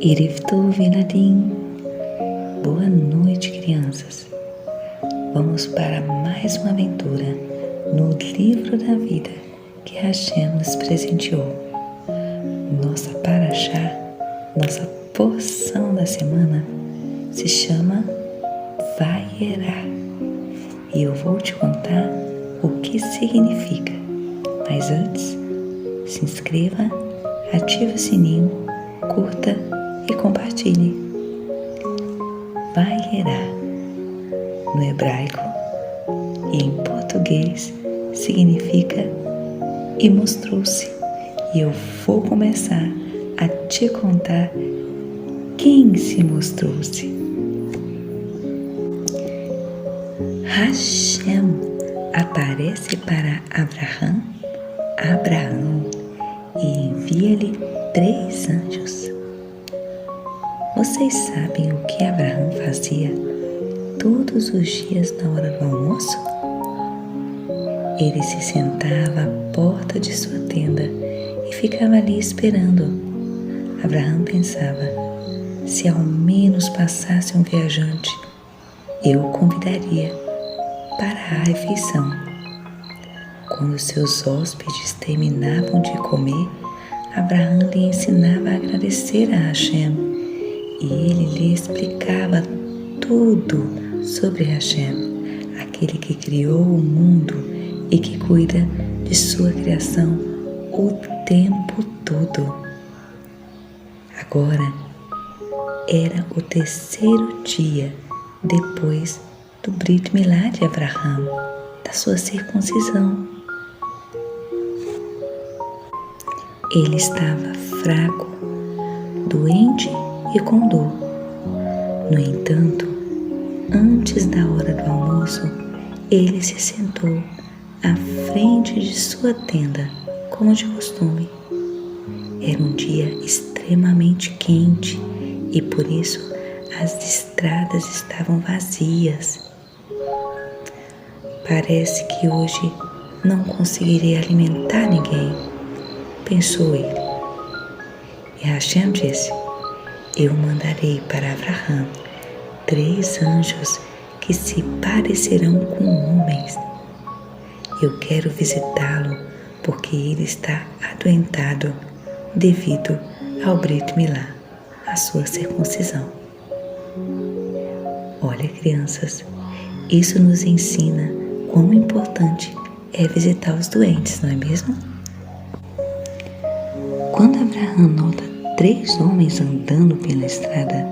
Erev Tov Eladim. Boa noite, crianças. Vamos para mais uma aventura no livro da vida que Hashem nos presenteou. Nossa Parashá, nossa porção da semana, se chama Vayera. E eu vou te contar o que significa. Mas antes, se inscreva, ative o sininho, curta e compartilhe. Vayera, no hebraico e em português, significa e mostrou-se. E eu vou começar a te contar quem se mostrou-se. Hashem aparece para Abraão e envia-lhe 3 anjos. Vocês sabem o que Abraão fazia todos os dias na hora do almoço? Ele se sentava à porta de sua tenda e ficava ali esperando. Abraão pensava: se ao menos passasse um viajante, eu o convidaria para a refeição. Quando seus hóspedes terminavam de comer, Abraão lhe ensinava a agradecer a Hashem. E ele lhe explicava tudo sobre Hashem, aquele que criou o mundo e que cuida de sua criação o tempo todo. Agora era o 3º dia depois do Brit Milá de Abraão, da sua circuncisão. Ele estava fraco, doente e com dor. No entanto, antes da hora do almoço, ele se sentou à frente de sua tenda, como de costume. Era um dia extremamente quente e por isso as estradas estavam vazias. Parece que hoje não conseguirei alimentar ninguém, pensou ele. E Hashem disse: eu mandarei para Abraão 3 anjos que se parecerão com homens. Eu quero visitá-lo porque ele está adoentado devido ao Brit Milá, a sua circuncisão. Olha, crianças, isso nos ensina quão importante é visitar os doentes, não é mesmo? Quando Abraão nota 3 homens andando pela estrada,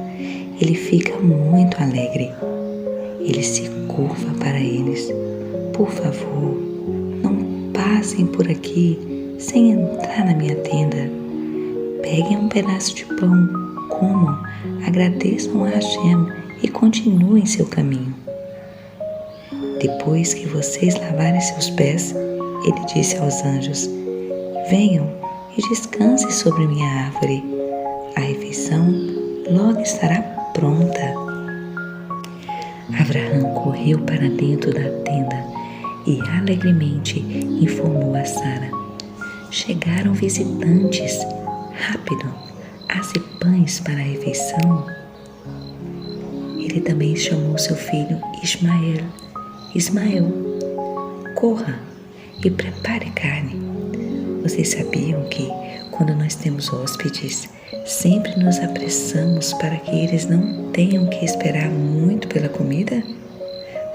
ele fica muito alegre. Ele se curva para eles: por favor, não passem por aqui sem entrar na minha tenda. Peguem um pedaço de pão, comam, agradeçam a Hashem e continuem seu caminho. Depois que vocês lavarem seus pés, ele disse aos anjos: venham e descansem sobre minha árvore. A refeição logo estará pronta. Abraão correu para dentro da tenda e alegremente informou a Sara: chegaram visitantes. Rápido, asse pães para a refeição. Ele também chamou seu filho Ismael, corra e prepare carne. Vocês sabiam que, quando nós temos hóspedes, sempre nos apressamos para que eles não tenham que esperar muito pela comida?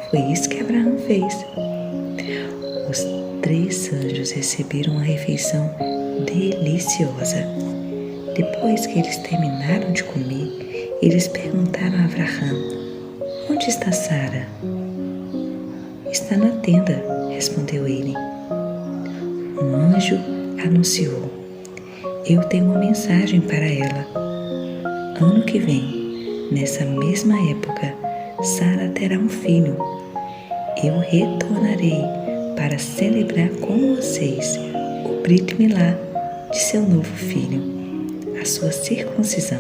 Foi isso que Abraão fez. Os 3 anjos receberam uma refeição deliciosa. Depois que eles terminaram de comer, eles perguntaram a Abraão: onde está Sara? Está na tenda, respondeu ele. Um anjo anunciou: eu tenho uma mensagem para ela. Ano que vem, nessa mesma época, Sara terá um filho. Eu retornarei para celebrar com vocês o Brit Milá de seu novo filho, a sua circuncisão.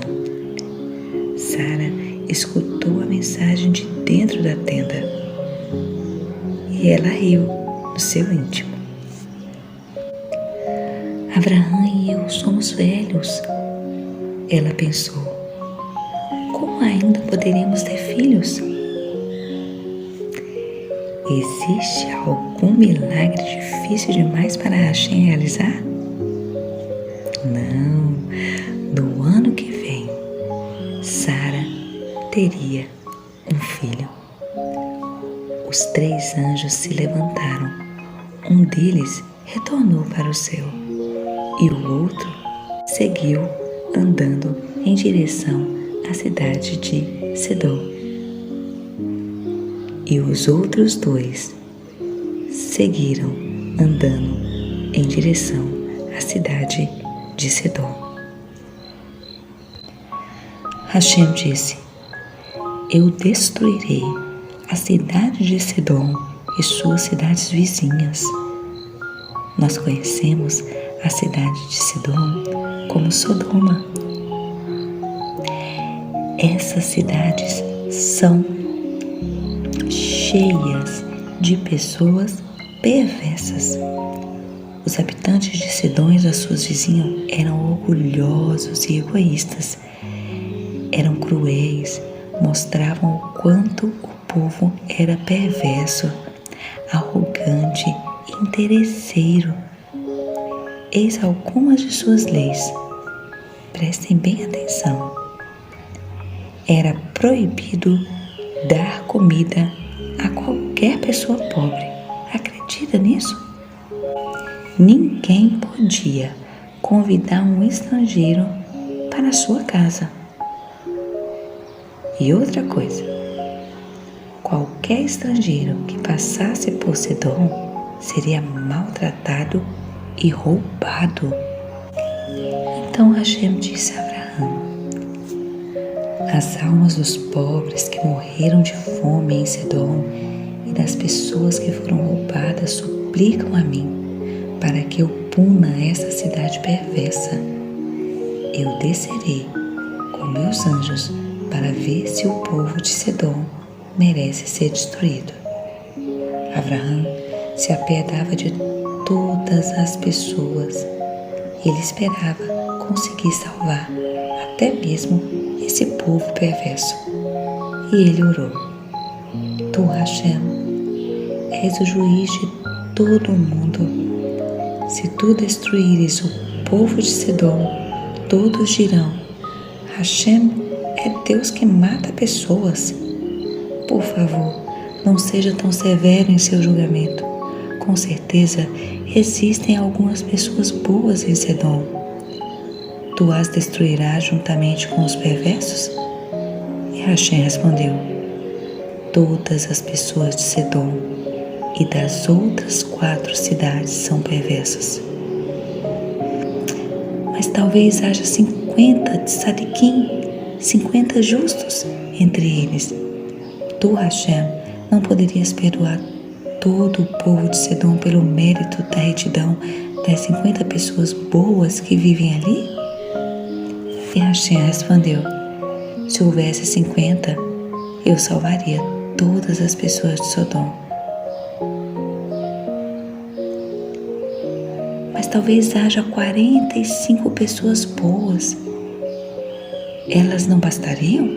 Sara escutou a mensagem de dentro da tenda e ela riu no seu íntimo. Abraão e eu somos velhos, ela pensou. como ainda poderíamos ter filhos? Existe algum milagre difícil demais para Hashem realizar? Não. No ano que vem, Sara teria um filho. Os 3 anjos se levantaram. Um deles retornou para o céu e o outro seguiu andando em direção à cidade de Sedom. E os outros 2 seguiram andando em direção à cidade de Sedom. Hashem disse: eu destruirei a cidade de Sedom e suas cidades vizinhas. Nós conhecemos a cidade de Sedom como Sodoma. Essas cidades são cheias de pessoas perversas. Os habitantes de Sedom e das suas vizinhas eram orgulhosos e egoístas. Eram cruéis, mostravam o quanto o povo era perverso, arrogante e interesseiro. Eis algumas de suas leis. Prestem bem atenção. Era proibido dar comida a qualquer pessoa pobre. Acredita nisso? Ninguém podia convidar um estrangeiro para a sua casa. E outra coisa, qualquer estrangeiro que passasse por Sedom seria maltratado e roubado. Então Hashem disse a Abraão: as almas dos pobres que morreram de fome em Sedom e das pessoas que foram roubadas suplicam a mim para que eu puna essa cidade perversa. Eu descerei com meus anjos para ver se o povo de Sedom merece ser destruído. Abraão se apiedava de todas as pessoas. Ele esperava conseguir salvar até mesmo esse povo perverso. E ele orou: tu, Hashem, és o juiz de todo o mundo. Se tu destruíres o povo de Sedom, todos dirão: Hashem é Deus que mata pessoas. Por favor, não seja tão severo em seu julgamento. Com certeza, existem algumas pessoas boas em Sedom. Tu as destruirás juntamente com os perversos? E Hashem respondeu: todas as pessoas de Sedom e das outras 4 cidades são perversas. Mas talvez haja 50 tzadikim, 50 justos entre eles. Tu, Hashem, não poderias perdoar todo o povo de Sedom pelo mérito da retidão das 50 pessoas boas que vivem ali? E Hashem respondeu: se houvesse 50, eu salvaria todas as pessoas de Sodom. Mas talvez haja 45 pessoas boas. Elas não bastariam?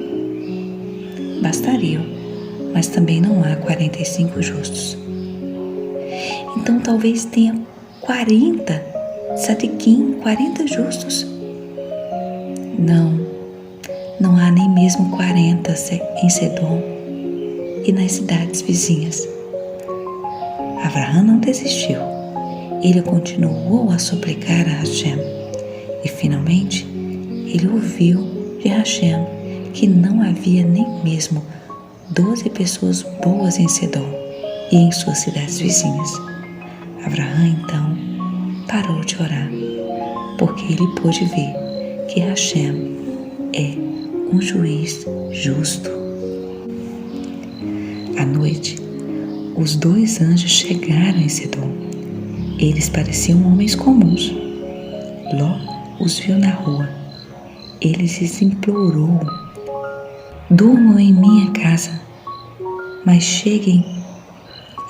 Bastariam, mas também não há 45 justos. Então talvez tenha 40 tzadikim, 40 justos. Não há nem mesmo 40 em Sedom e nas cidades vizinhas. Abraão não desistiu. Ele continuou a suplicar a Hashem e finalmente ele ouviu de Hashem que não havia nem mesmo 12 pessoas boas em Sedom e em suas cidades vizinhas. Abraão então parou de orar, porque ele pôde ver que Hashem é um juiz justo. À noite, os 2 anjos chegaram em Sedom. Eles pareciam homens comuns. Ló os viu na rua. Ele lhes implorou: durmam em minha casa, mas cheguem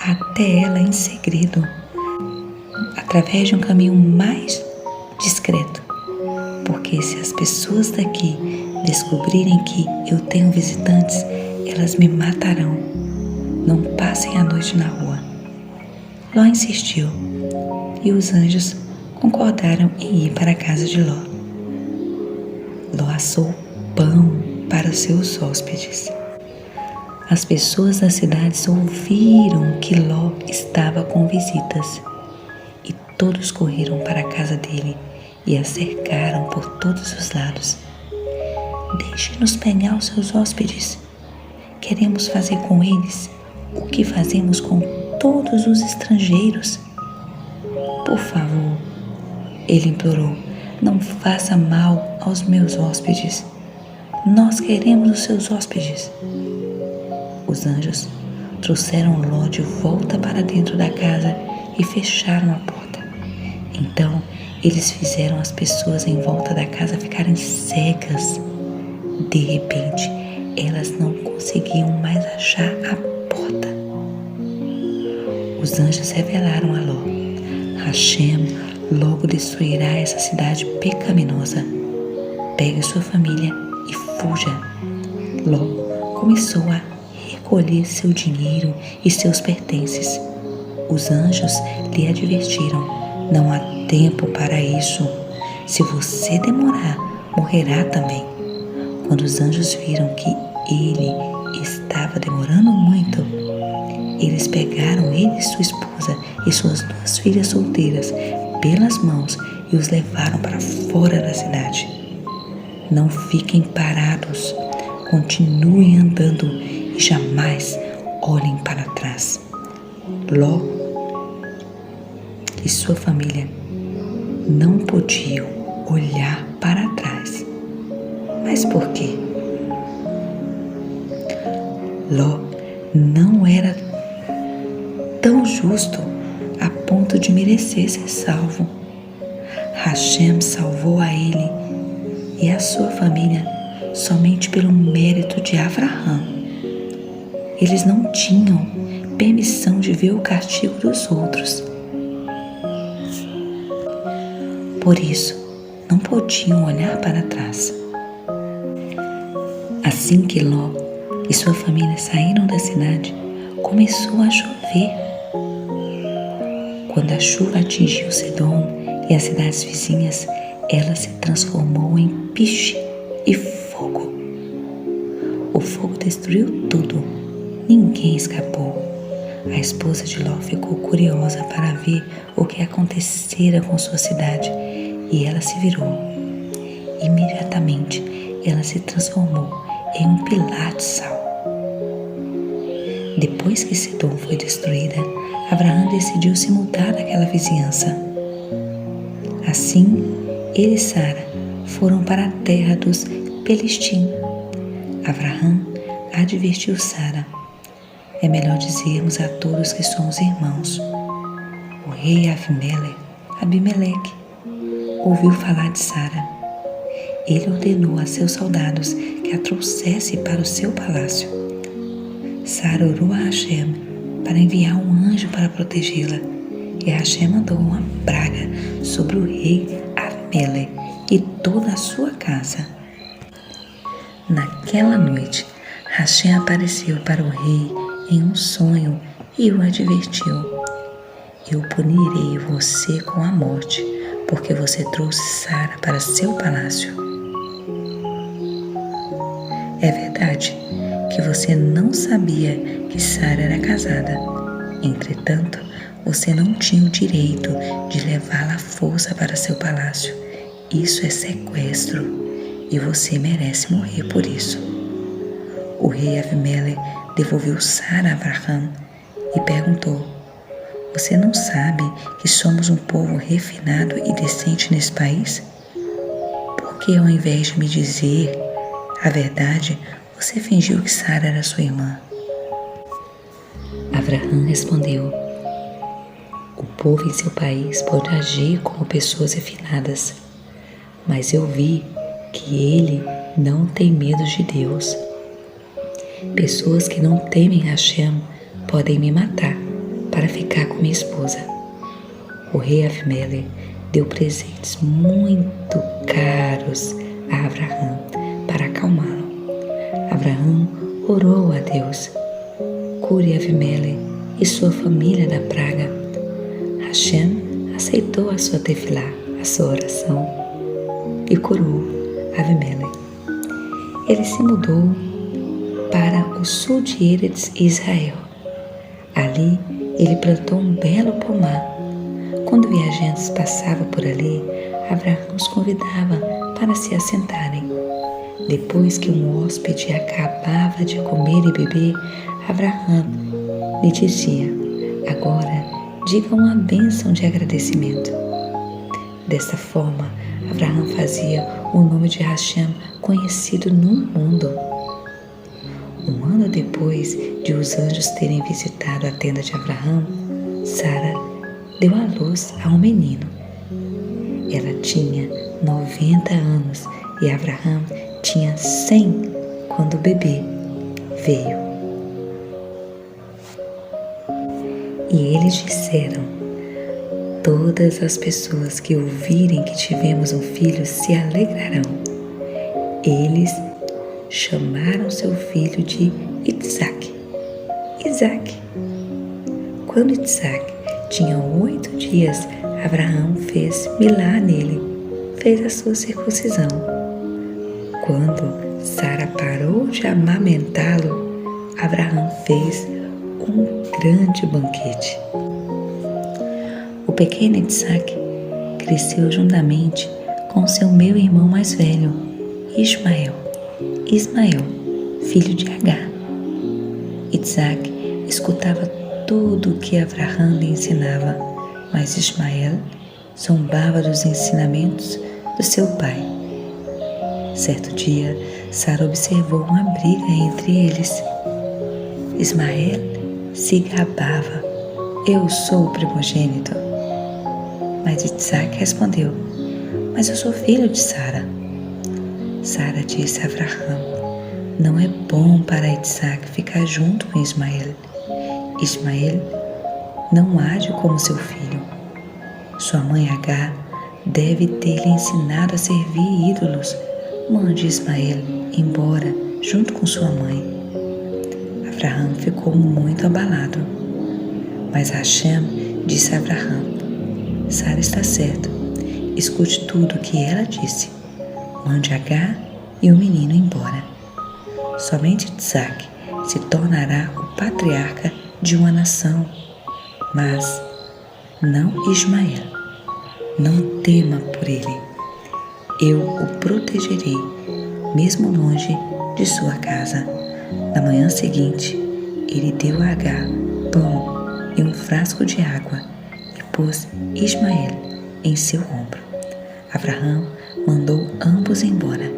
até ela em segredo, através de um caminho mais discreto, porque se as pessoas daqui descobrirem que eu tenho visitantes, elas me matarão. Não passem a noite na rua. Ló insistiu, e os anjos concordaram em ir para a casa de Ló. Ló assou pão para os seus hóspedes. As pessoas das cidades ouviram que Ló estava com visitas e todos correram para a casa dele e a cercaram por todos os lados. Deixe-nos pegar os seus hóspedes. Queremos fazer com eles o que fazemos com todos os estrangeiros. Por favor, ele implorou, não faça mal aos meus hóspedes. Nós queremos os seus hóspedes. Os anjos trouxeram Ló de volta para dentro da casa e fecharam a porta. Então, eles fizeram as pessoas em volta da casa ficarem cegas. De repente, elas não conseguiam mais achar a porta. Os anjos revelaram a Ló: Hashem logo destruirá essa cidade pecaminosa. Pegue sua família e fuja. Ló começou a recolher seu dinheiro e seus pertences. Os anjos lhe advertiram: não há tempo para isso. Se você demorar, morrerá também. Quando os anjos viram que ele estava demorando muito, eles pegaram ele e sua esposa e suas 2 filhas solteiras pelas mãos e os levaram para fora da cidade. Não fiquem parados, continuem andando e jamais olhem para trás. Ló e sua família não podiam olhar para trás. Mas por quê? Ló não era tão justo a ponto de merecer ser salvo. Hashem salvou a ele e a sua família somente pelo mérito de Avraham. Eles não tinham permissão de ver o castigo dos outros. Por isso, não podiam olhar para trás. Assim que Ló e sua família saíram da cidade, começou a chover. Quando a chuva atingiu Sedom e as cidades vizinhas, ela se transformou em piche e fogo. O fogo destruiu tudo. Ninguém escapou. A esposa de Ló ficou curiosa para ver o que acontecera com sua cidade e ela se virou. Imediatamente, ela se transformou em um pilar de sal. Depois que Sedom foi destruída, Abraão decidiu se mudar daquela vizinhança. Assim, ele e Sara foram para a terra dos Pelistim. Abraão advertiu Sara: é melhor dizermos a todos que somos irmãos. O rei Abimeleque ouviu falar de Sara. Ele ordenou a seus soldados que a trouxesse para o seu palácio. Sara orou a Hashem para enviar um anjo para protegê-la, e Hashem mandou uma praga sobre o rei Abimeleque e toda a sua casa. Naquela noite, Hashem apareceu para o rei em um sonho e o advertiu: eu punirei você com a morte, porque você trouxe Sara para seu palácio. É verdade que você não sabia que Sara era casada. Entretanto, você não tinha o direito de levá-la à força para seu palácio. Isso é sequestro e você merece morrer por isso. O rei Abimeleque devolveu Sara a Abraão e perguntou: você não sabe que somos um povo refinado e decente nesse país? Por que ao invés de me dizer a verdade, você fingiu que Sara era sua irmã? Abraão respondeu: o povo em seu país pode agir como pessoas refinadas, mas eu vi que ele não tem medo de Deus. Pessoas que não temem Hashem podem me matar para ficar com minha esposa. O rei Abimeleque deu presentes muito caros a Abraão para acalmá-lo. Abraão orou a Deus: cure Avimeleque e sua família da praga. Hashem aceitou a sua tefilá, a sua oração, e curou Avimeleque. Ele se mudou para o sul de Eretz Israel. Ali ele plantou um belo pomar. Quando viajantes passavam por ali, Abraão os convidava para se assentarem. Depois que um hóspede acabava de comer e beber, Abraão lhe dizia: agora diga uma bênção de agradecimento. Desta forma, Abraão fazia o nome de Hashem conhecido no mundo. Um ano depois de os anjos terem visitado a tenda de Abraão, Sara deu à luz a um menino. Ela tinha 90 anos e Abraão tinha 100 quando o bebê veio. E eles disseram: todas as pessoas que ouvirem que tivemos um filho se alegrarão. Eles chamaram seu filho de Isaac. Quando Isaac tinha 8 dias, Abraão fez milá nele, fez a sua circuncisão. Quando Sara parou de amamentá-lo, Abraão fez um grande banquete. O pequeno Isaac cresceu juntamente com seu meio-irmão mais velho, Ismael, filho de Agar. Isaac escutava tudo o que Abraão lhe ensinava, mas Ismael zombava dos ensinamentos do seu pai. Certo dia, Sara observou uma briga entre eles. Ismael se gabava: eu sou o primogênito. Mas Isaac respondeu: mas eu sou filho de Sara. Sara disse a Abraão: não é bom para Isaac ficar junto com Ismael. Ismael não age como seu filho. Sua mãe Agar deve ter lhe ensinado a servir ídolos. Mande Ismael embora junto com sua mãe. Abraão ficou muito abalado. Mas Hashem disse a Abraão: Sara está certa. Escute tudo o que ela disse. Mande Agar e o menino embora. Somente Isaac se tornará o patriarca de uma nação, mas não Ismael. Não tema por ele. Eu o protegerei, mesmo longe de sua casa. Na manhã seguinte, ele deu a Agar pão e um frasco de água e pôs Ismael em seu ombro. Abraão mandou ambos embora.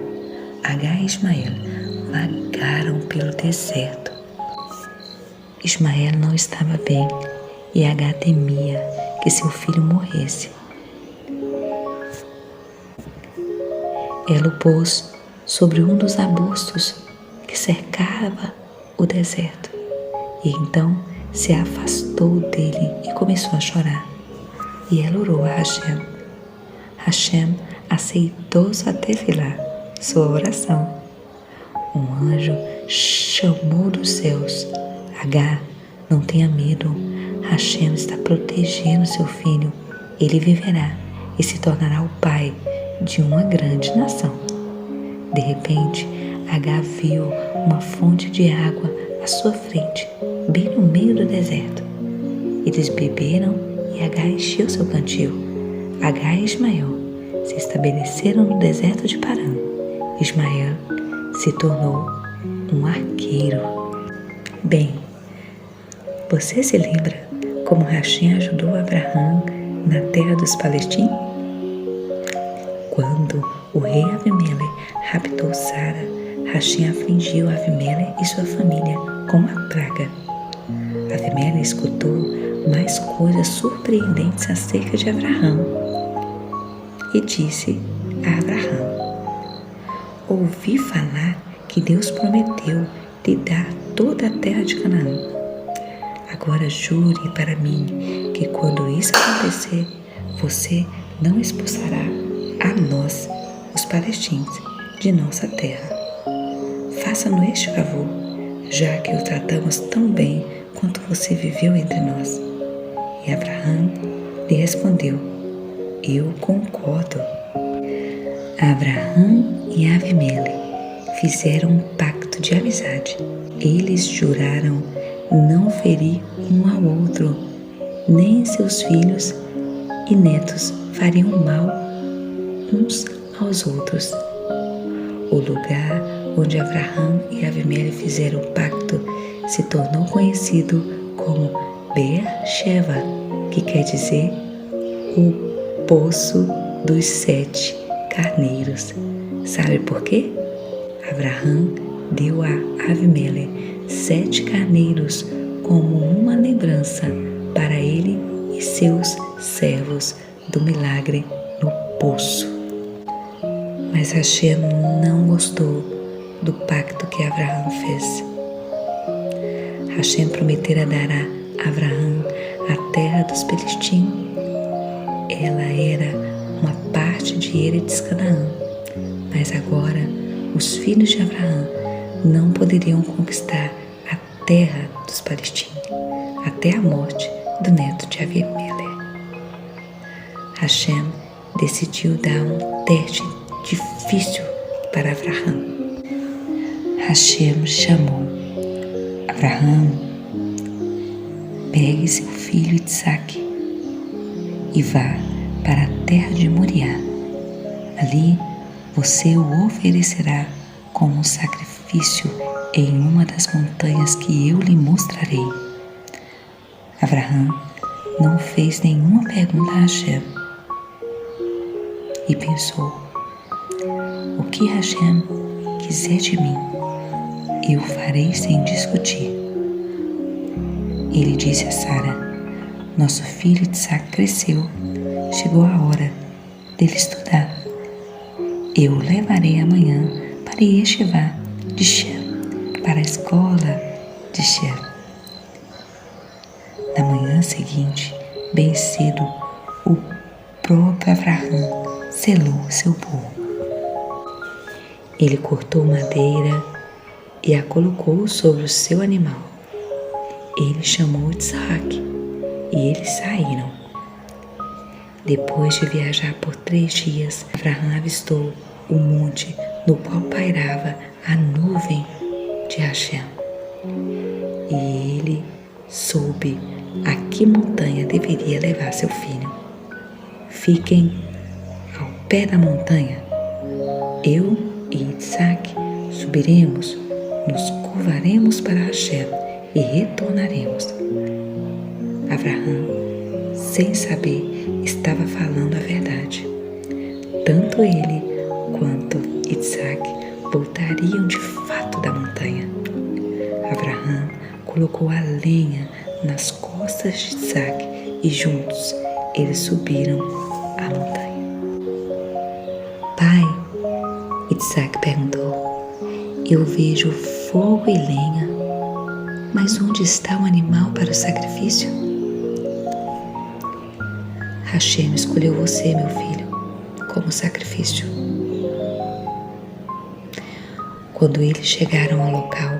Agar e Ismael vagaram pelo deserto. Ismael não estava bem e Agar temia que seu filho morresse. Ela o pôs sobre um dos arbustos que cercava o deserto e então se afastou dele e começou a chorar. E ela orou a Hashem. Hashem aceitou sua tefilá, sua oração. Um anjo chamou dos céus: Agar, não tenha medo. Hashem está protegendo seu filho. Ele viverá e se tornará o pai de uma grande nação. De repente, Agar viu uma fonte de água à sua frente, bem no meio do deserto. Eles beberam e Agar encheu seu cantil. Agar e Ismael se estabeleceram no deserto de Parã. Ismael se tornou um arqueiro. Bem, você se lembra como Hashem ajudou Abraão na terra dos palestinos? Quando o rei Avimeleque raptou Sara, Hashem afligiu Avimeleque e sua família com uma praga. Avimeleque escutou mais coisas surpreendentes acerca de Abraão e disse a Abraão: ouvi falar que Deus prometeu lhe dar toda a terra de Canaã. Agora jure para mim que quando isso acontecer, você não expulsará a nós, os palestinos, de nossa terra. Faça-nos este favor, já que o tratamos tão bem quanto você viveu entre nós. E Abraão lhe respondeu: eu concordo. Abraão e Abimeleque fizeram um pacto de amizade. Eles juraram não ferir um ao outro, nem seus filhos e netos fariam mal uns aos outros. O lugar onde Abraão e Abimeleque fizeram o pacto se tornou conhecido como Beer-sheva, que quer dizer o Poço dos 7 Carneiros. Sabe por quê? Abraão deu a Abimeleque 7 carneiros como uma lembrança para ele e seus servos do milagre no poço. Mas Hashem não gostou do pacto que Abraão fez. Hashem prometera dar a Abraão a terra dos Pelestinos. Ela era uma parte de Eretz Canaã, mas agora os filhos de Abraão não poderiam conquistar a terra dos palestinos até a morte do neto de Abimeleque. Hashem decidiu dar um teste difícil para Abraão. Hashem chamou: Abraão, pegue seu filho Isaque e vá para a terra de Moriá. Ali você o oferecerá como um sacrifício em uma das montanhas que eu lhe mostrarei. Abraão não fez nenhuma pergunta a Hashem e pensou: o que Hashem quiser de mim, eu farei sem discutir. Ele disse a Sara: nosso filho Isaque cresceu, chegou a hora dele estudar. Eu o levarei amanhã para Yeshivá de Shem, para a escola de Shem. Na manhã seguinte, bem cedo, o próprio Abraão selou seu burro. Ele cortou madeira e a colocou sobre o seu animal. Ele chamou Isaque e eles saíram. Depois de viajar por 3 dias, Abraão avistou o monte no qual pairava a nuvem de Hashem. E ele soube a que montanha deveria levar seu filho. Fiquem ao pé da montanha. Eu e Isaque subiremos, nos curvaremos para Hashem e retornaremos. Abraão, sem saber, estava falando a verdade. Tanto ele quanto Isaque voltariam de fato da montanha. Abraão colocou a lenha nas costas de Isaque e juntos eles subiram a montanha. Pai, Isaque perguntou, eu vejo fogo e lenha, mas onde está o animal para o sacrifício? Hashem escolheu você, meu filho, como sacrifício. Quando eles chegaram ao local,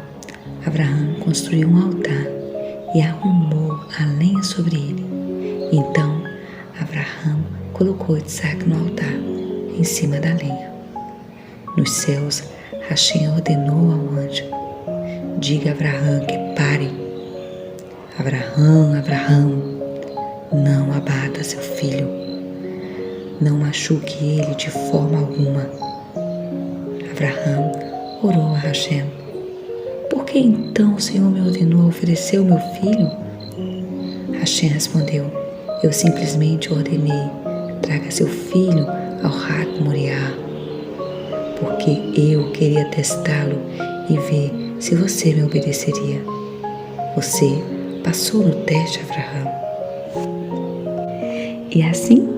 Abraão construiu um altar e arrumou a lenha sobre ele. Então, Abraão colocou Isaque no altar, em cima da lenha. Nos céus, Hashem ordenou ao anjo: diga a Abraão que pare. Abraão, Abraão, não abata seu filho. Não machuque ele de forma alguma. Abraão orou a Hashem: por que então o Senhor me ordenou oferecer o meu filho? Hashem respondeu: eu simplesmente ordenei, traga seu filho ao Har Moriá, porque eu queria testá-lo e ver se você me obedeceria. Você passou no teste, Abraão. E assim,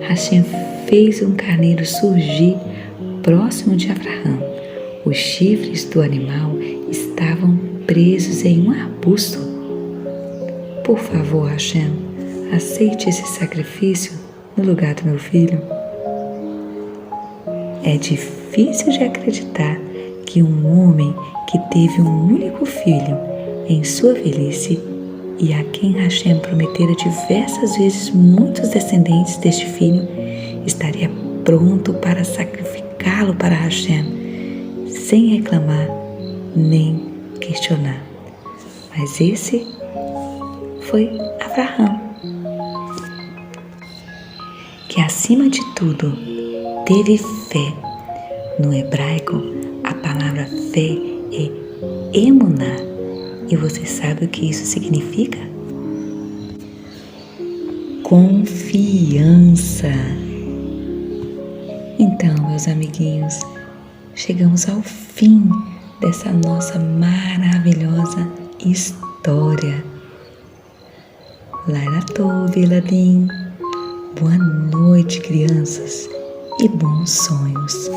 Hashem fez um carneiro surgir próximo de Abraão. Os chifres do animal estavam presos em um arbusto. Por favor, Hashem, aceite esse sacrifício no lugar do meu filho? É difícil de acreditar que um homem que teve um único filho em sua velhice e a quem Hashem prometera diversas vezes muitos descendentes deste filho, estaria pronto para sacrificá-lo para Hashem, sem reclamar nem questionar. Mas esse foi Abraham, que acima de tudo teve fé. No hebraico, a palavra fé é emuná. E você sabe o que isso significa? Confiança. Então, meus amiguinhos, chegamos ao fim dessa nossa maravilhosa história. Laila Tov, Eladim. Boa noite, crianças, e bons sonhos.